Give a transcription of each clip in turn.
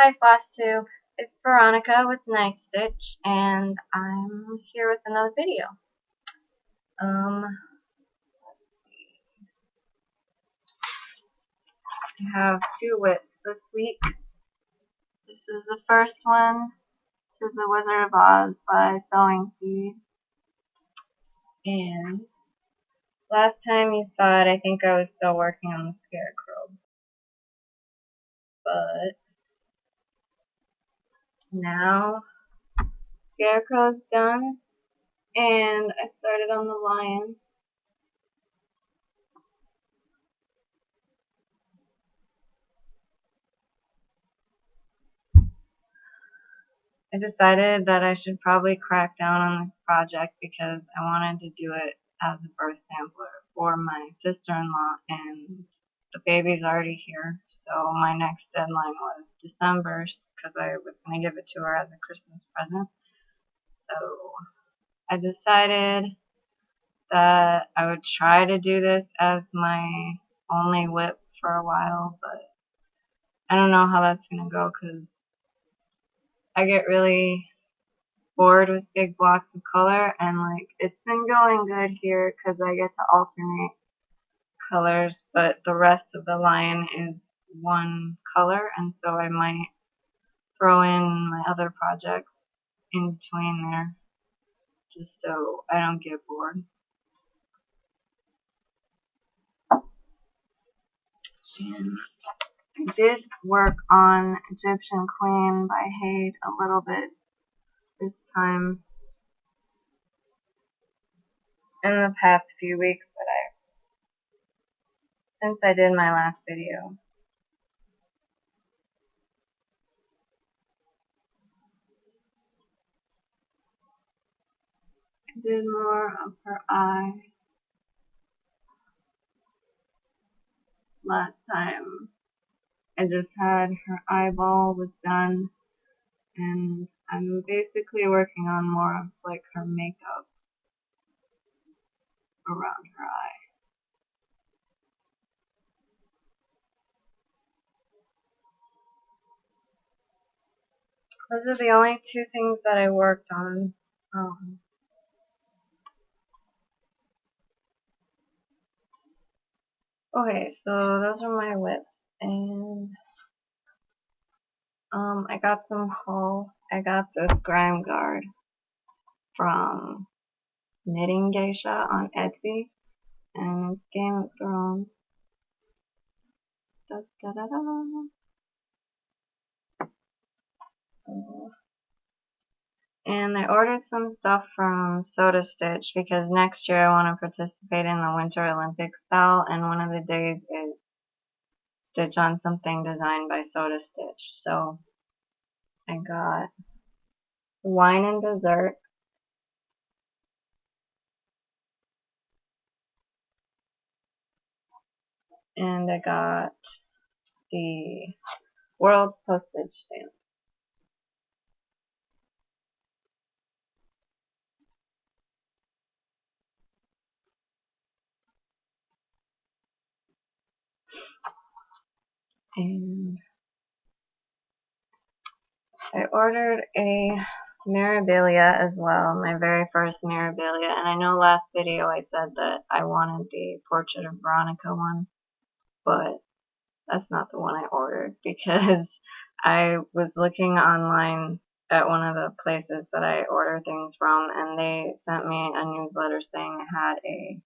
Hi Flosstube, it's Veronica with Night Stitch, and I'm here with another video. I have two whips this week. This is the first one, to The Wizard of Oz by Sewing Seed. And last time you saw it, I think I was still working on the scarecrow. But now scarecrow's done, and I started on the lion. I decided that I should probably crack down on this project because I wanted to do it as a birth sampler for my sister-in-law, and the baby's already here, so my next deadline was December because I was going to give it to her as a Christmas present. So I decided that I would try to do this as my only whip for a while, but I don't know how that's going to go because I get really bored with big blocks of color, and it's been going good here because I get to alternate colors, but the rest of the line is one color, and so I might throw in my other projects in between there just so I don't get bored. And I did work on Egyptian Queen by Hade a little bit this time in the past few weeks, but since I did my last video. I did more of her eye last time. I just had her eyeball was done, and I'm basically working on more of her makeup around her eye. Those are the only two things that I worked on. Okay, so those are my whips, and I got some haul. I got this grime guard from Knitting Geisha on Etsy, and it's Game of Thrones. Da, da, da, da. And I ordered some stuff from Soda Stitch because next year I want to participate in the Winter Olympics style, and one of the days is stitch on something designed by Soda Stitch. So I got wine and dessert, and I got the world's postage stamp. And I ordered a Mirabilia as well, my very first Mirabilia, and I know last video I said that I wanted the Portrait of Veronica one, but that's not the one I ordered because I was looking online at one of the places that I order things from, and they sent me a newsletter saying it had a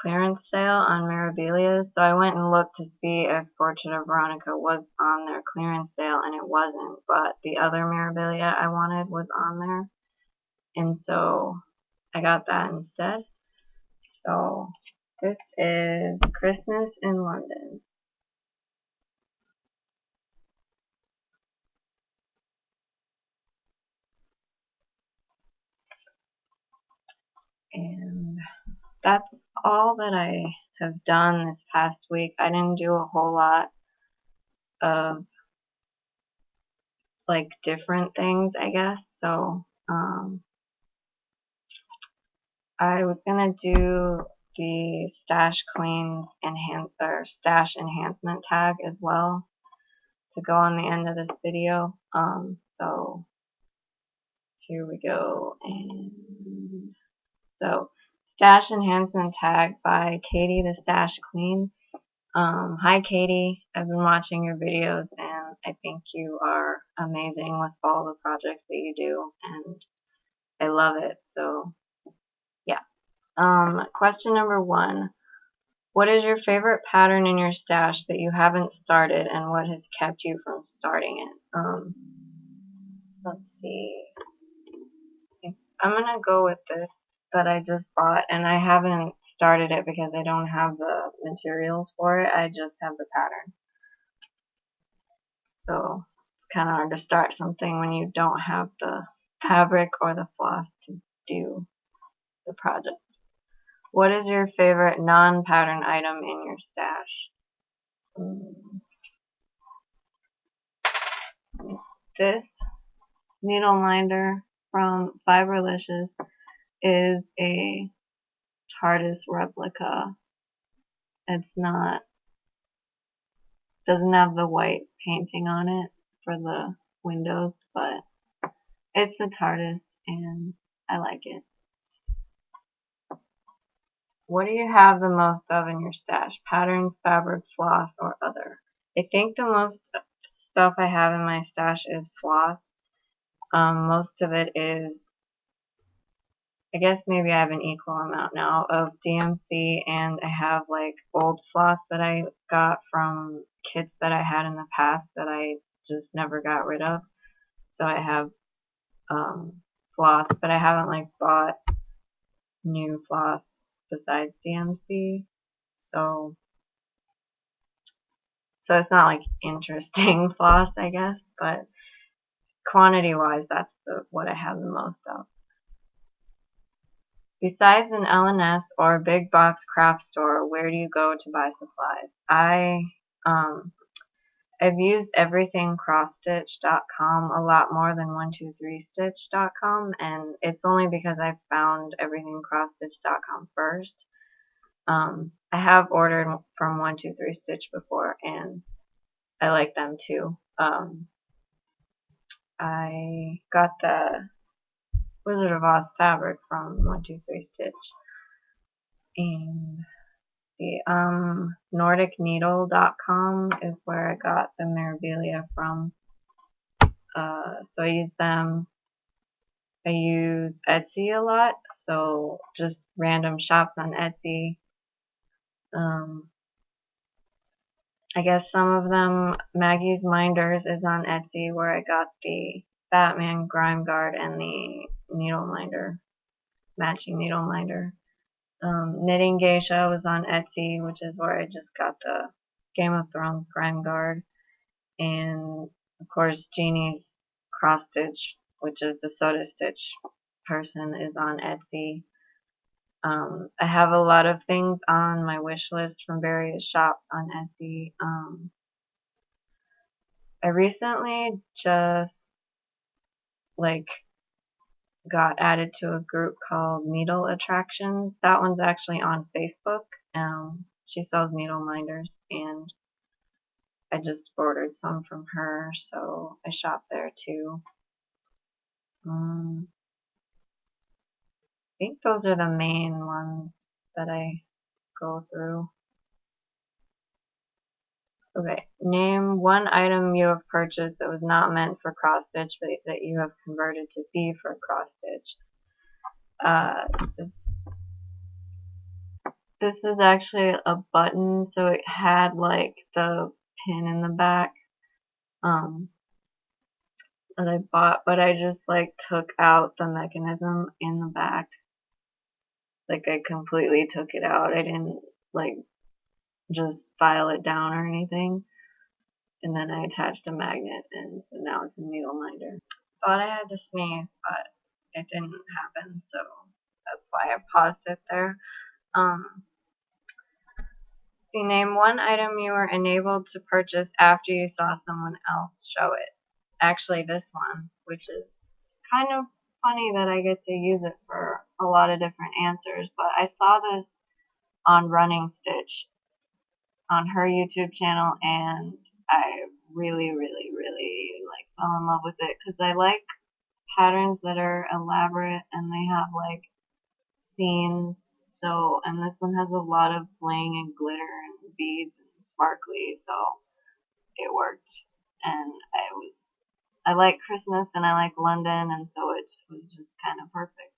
clearance sale on Mirabilia, so I went and looked to see if Portrait of Veronica was on their clearance sale, and it wasn't, but the other Mirabilia I wanted was on there, and so I got that instead. So this is Christmas in London. And that's all that I have done this past week. I didn't do a whole lot of different things, I guess. So I was gonna do the Stash Queens Stash Enhancement tag as well to go on the end of this video. So here we go. And so Stash Enhancement tag by Katie the Stash Queen. Hi Katie, I've been watching your videos and I think you are amazing with all the projects that you do and I love it. So yeah. Question number 1. What is your favorite pattern in your stash that you haven't started and what has kept you from starting it? Let's see. I'm gonna go with this that I just bought and I haven't started it because I don't have the materials for it. I just have the pattern. So it's kind of hard to start something when you don't have the fabric or the floss to do the project. What is your favorite non-pattern item in your stash? This needle minder from Fiberlicious is a TARDIS replica. It's not, doesn't have the white painting on it for the windows, but it's the TARDIS and I like it. What do you have the most of in your stash? Patterns, fabric, floss, or other? I think the most stuff I have in my stash is floss. Most of it is, I guess maybe I have an equal amount now of DMC, and I have like old floss that I got from kits that I had in the past that I just never got rid of. So I have floss, but I haven't like bought new floss besides DMC. So it's not like interesting floss, I guess, but quantity wise, that's what I have the most of. Besides an LNS or a big box craft store, where do you go to buy supplies? I've used everythingcrossstitch.com a lot more than 123stitch.com, and it's only because I found everythingcrossstitch.com first. I have ordered from 123stitch before, and I like them too. I got the Wizard of Oz fabric from 123stitch, and the NordicNeedle.com is where I got the Mirabilia from. So I use them. I use Etsy a lot, so just random shops on Etsy. I guess some of them, Maggie's Minders is on Etsy, where I got the Batman Grime Guard and the needle minder, matching needle minder. Knitting Geisha was on Etsy, which is where I just got the Game of Thrones Grime Guard. And of course, Jeannie's Cross Stitch, which is the Soda Stitch person, is on Etsy. I have a lot of things on my wish list from various shops on Etsy. I recently just got added to a group called Needle Attractions. That one's actually on Facebook. She sells needle minders, and I just ordered some from her, so I shop there too. I think those are the main ones that I go through. Okay, name one item you have purchased that was not meant for cross stitch, but that you have converted to be for cross stitch. This is actually a button, so it had like the pin in the back that I bought, but I just like took out the mechanism in the back. Like I completely took it out. I didn't like just file it down or anything. And then I attached a magnet, and so now it's a needle minder. Thought I had to sneeze, but it didn't happen, so that's why I paused it there. See, name one item you were enabled to purchase after you saw someone else show it. Actually, this one, which is kind of funny that I get to use it for a lot of different answers, but I saw this on Running Stitch on her YouTube channel, and I really, really, really like fell in love with it because I like patterns that are elaborate and they have like scenes. So, and this one has a lot of bling and glitter and beads and sparkly, so it worked. And I like Christmas and I like London, and so it was just kind of perfect.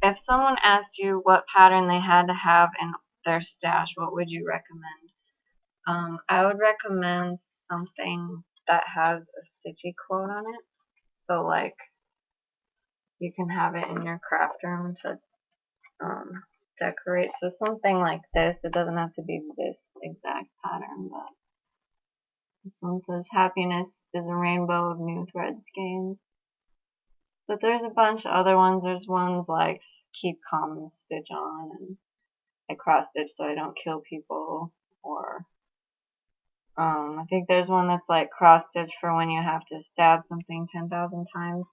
So, if someone asked you what pattern they had to have in their stash, what would you recommend? I would recommend something that has a stitchy quote on it. So, like, you can have it in your craft room to decorate. So something like this. It doesn't have to be this exact pattern, but this one says happiness is a rainbow of new thread skeins. But there's a bunch of other ones. There's ones like keep calm and stitch on, and I cross stitch so I don't kill people. Or I think there's one that's like cross stitch for when you have to stab something 10,000 times.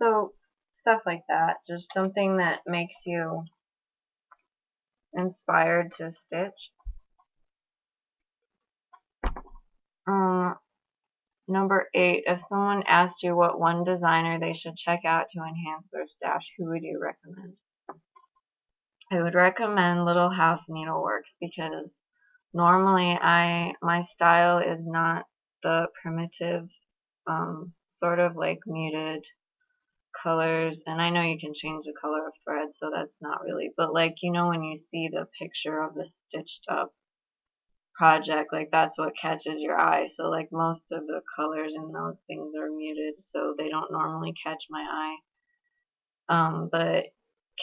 So stuff like that. Just something that makes you inspired to stitch. Number 8, if someone asked you what one designer they should check out to enhance their stash, who would you recommend? I would recommend Little House Needleworks because normally my style is not the primitive sort of like muted colors, and I know you can change the color of thread, so that's not really, but like, you know, when you see the picture of the stitched up project, like that's what catches your eye. So like most of the colors in those things are muted, so they don't normally catch my eye. But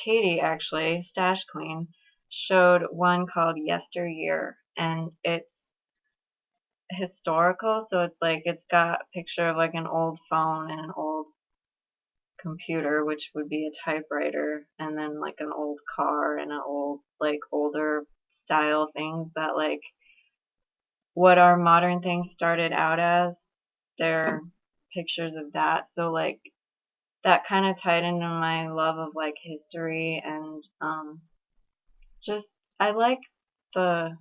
Katie, actually, Stash Queen, showed one called Yesteryear, and it's historical, so it's like it's got a picture of like an old phone and an old computer, which would be a typewriter, and then like an old car and an old, like, older style things that like what our modern things started out as. They're pictures of that. So like that kind of tied into my love of like history and just I like the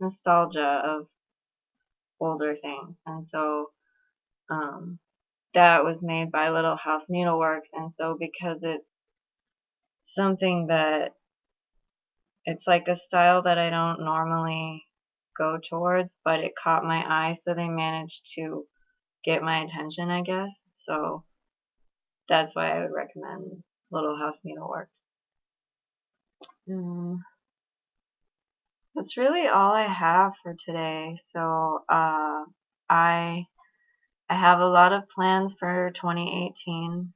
nostalgia of older things. And so that was made by Little House Needleworks, and so because it's something that it's like a style that I don't normally go towards, but it caught my eye, so they managed to get my attention, I guess. So that's why I would recommend Little House Needleworks. That's really all I have for today. So I have a lot of plans for 2018.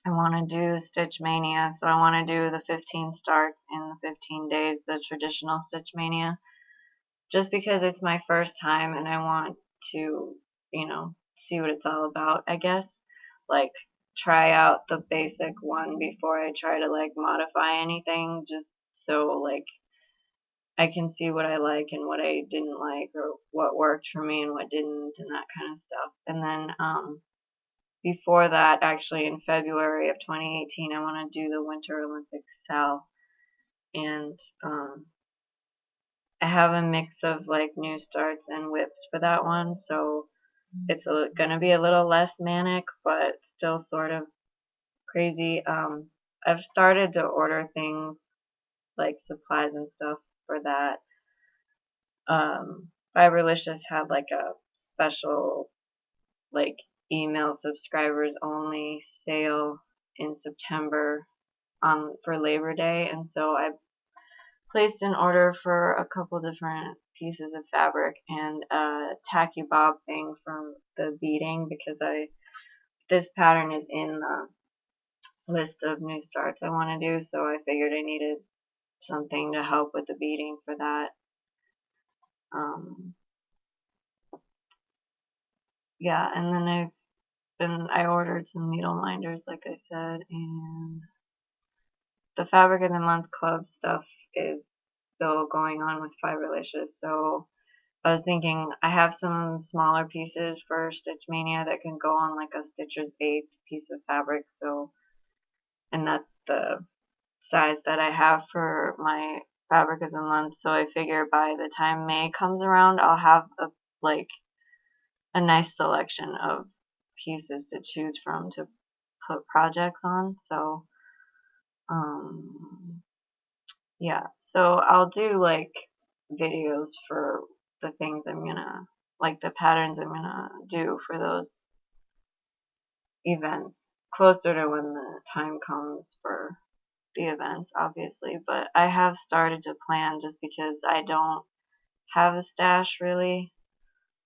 I want to do Stitch Mania, so I want to do the 15 starts in the 15 days, the traditional Stitch Mania, just because it's my first time and I want to, you know, see what it's all about, I guess. Like, try out the basic one before I try to, like, modify anything, just so, like, I can see what I like and what I didn't like, or what worked for me and what didn't, and that kind of stuff. And then, before that, actually in February of 2018, I want to do the Winter Olympics South, and I have a mix of like new starts and whips for that one, so it's gonna be a little less manic, but still sort of crazy. I've started to order things like supplies and stuff for that. Fiberlicious had like a special like email subscribers only sale in September for Labor Day, and so I placed an order for a couple different pieces of fabric and a tacky bob thing for the beading, because this pattern is in the list of new starts I want to do, so I figured I needed something to help with the beading for that. Yeah, and then I ordered some needle minders, like I said, and the Fabric of the Month Club stuff is still going on with Fiberlicious, so I was thinking I have some smaller pieces for Stitch Mania that can go on like a Stitcher's 8th piece of fabric, so, and that's the size that I have for my fabric of the month, so I figure by the time May comes around, I'll have a nice selection of pieces to choose from to put projects on. So yeah, so I'll do like videos for the things I'm gonna, like the patterns I'm gonna do for those events closer to when the time comes for the events, obviously. But I have started to plan just because I don't have a stash really.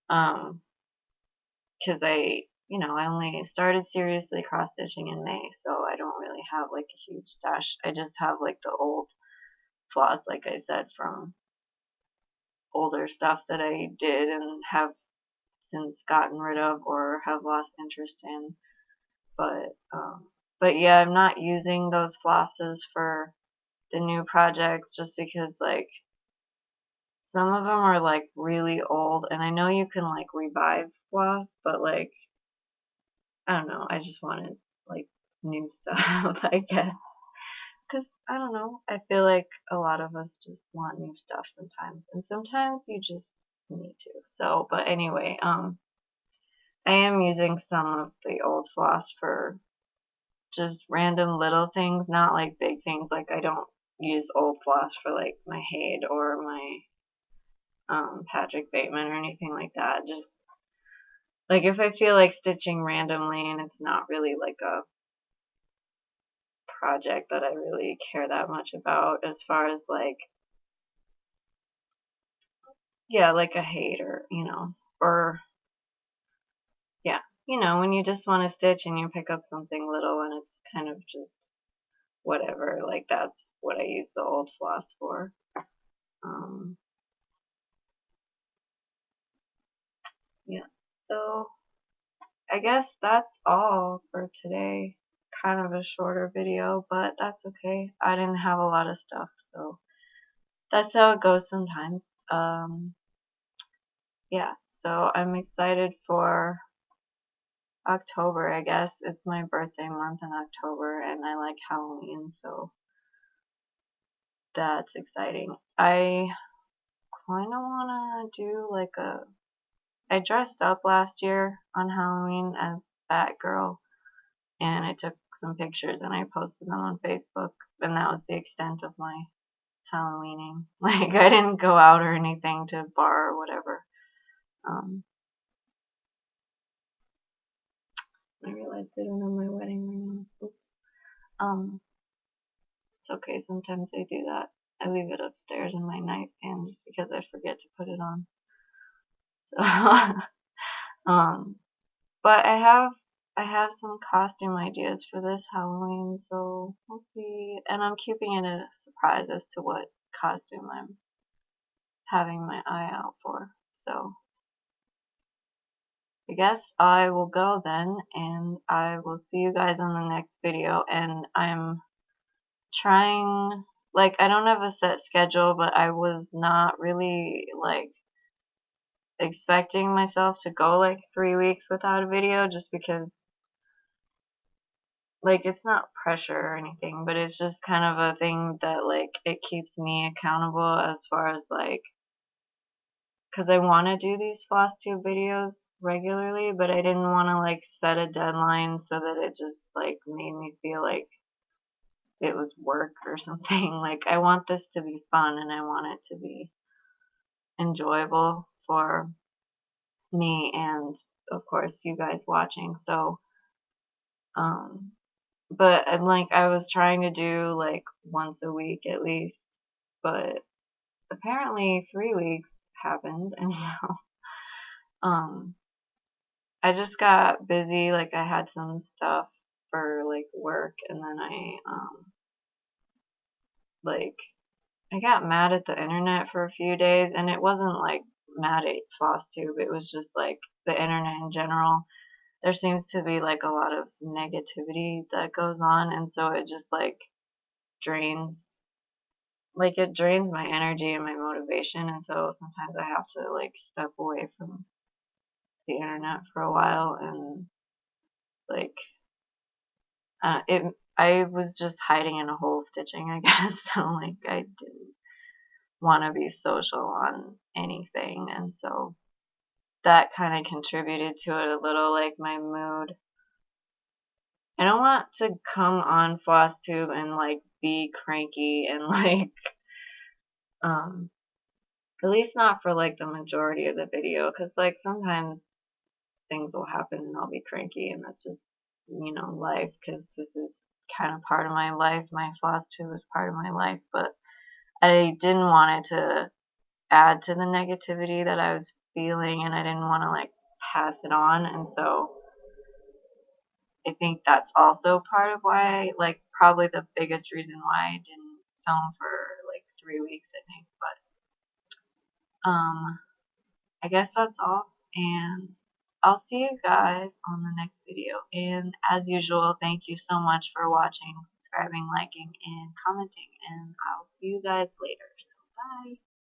Because I only started seriously cross stitching in May, so I don't really have like a huge stash. I just have like the old floss, like I said, from older stuff that I did and have since gotten rid of or have lost interest in. But yeah, I'm not using those flosses for the new projects just because like some of them are like really old, and I know you can like revive floss, but like I don't know, I just wanted like new stuff, I guess. Because I don't know, I feel like a lot of us just want new stuff sometimes, and sometimes you just need to. So, but anyway, I am using some of the old floss for just random little things, not like big things. Like I don't use old floss for like my Haid or my Patrick Bateman or anything like that. Just like if I feel like stitching randomly and it's not really like a project that I really care that much about as far as like, yeah, like a Haid or yeah, when you just want to stitch and you pick up something little and it's kind of just whatever, like that's what I use the old floss for. Yeah, so I guess that's all for today. Kind of a shorter video, but that's okay. I didn't have a lot of stuff, so that's how it goes sometimes. Yeah, so I'm excited for October, I guess. It's my birthday month in October, and I like Halloween, so that's exciting. I kind of want to do like I dressed up last year on Halloween as Batgirl, and I took some pictures and I posted them on Facebook, and that was the extent of my Halloweening. Like, I didn't go out or anything to a bar or whatever. I realized I don't have my wedding ring on. Oops. It's okay. Sometimes I do that. I leave it upstairs in my nightstand just because I forget to put it on. So, but I have some costume ideas for this Halloween, so we'll see. And I'm keeping it a surprise as to what costume I'm having my eye out for. So I guess I will go then, and I will see you guys on the next video. And I'm trying, like, I don't have a set schedule, but I was not really like expecting myself to go like 3 weeks without a video, just because like it's not pressure or anything, but it's just kind of a thing that like it keeps me accountable as far as like, because I want to do these Flosstube videos regularly, but I didn't want to like set a deadline so that it just like made me feel like it was work or something. Like I want this to be fun and I want it to be enjoyable for me and of course you guys watching. So but like I was trying to do like once a week at least, but apparently 3 weeks happened, and so I just got busy. Like I had some stuff for like work, and then like I got mad at the internet for a few days, and it wasn't like mad at Flosstube. It was just like the internet in general. There seems to be like a lot of negativity that goes on, and so it just like drains it drains my energy and my motivation, and so sometimes I have to like step away from the internet for a while and like it I was just hiding in a hole stitching, I guess. So like I didn't want to be social on anything, and so that kind of contributed to it a little, like my mood. I don't want to come on Flosstube and like be cranky and like um at least not for like the majority of the video, because like sometimes things will happen and I'll be cranky, and that's just, life, because this is kind of part of my life. My Flosstube is part of my life, but I didn't want it to add to the negativity that I was feeling, and I didn't want to like pass it on. And so I think that's also part of why, like, probably the biggest reason why I didn't film for like 3 weeks, I think. But I guess that's all, and I'll see you guys on the next video. And as usual, thank you so much for watching, subscribing, liking, and commenting, and I'll see you guys later. So bye.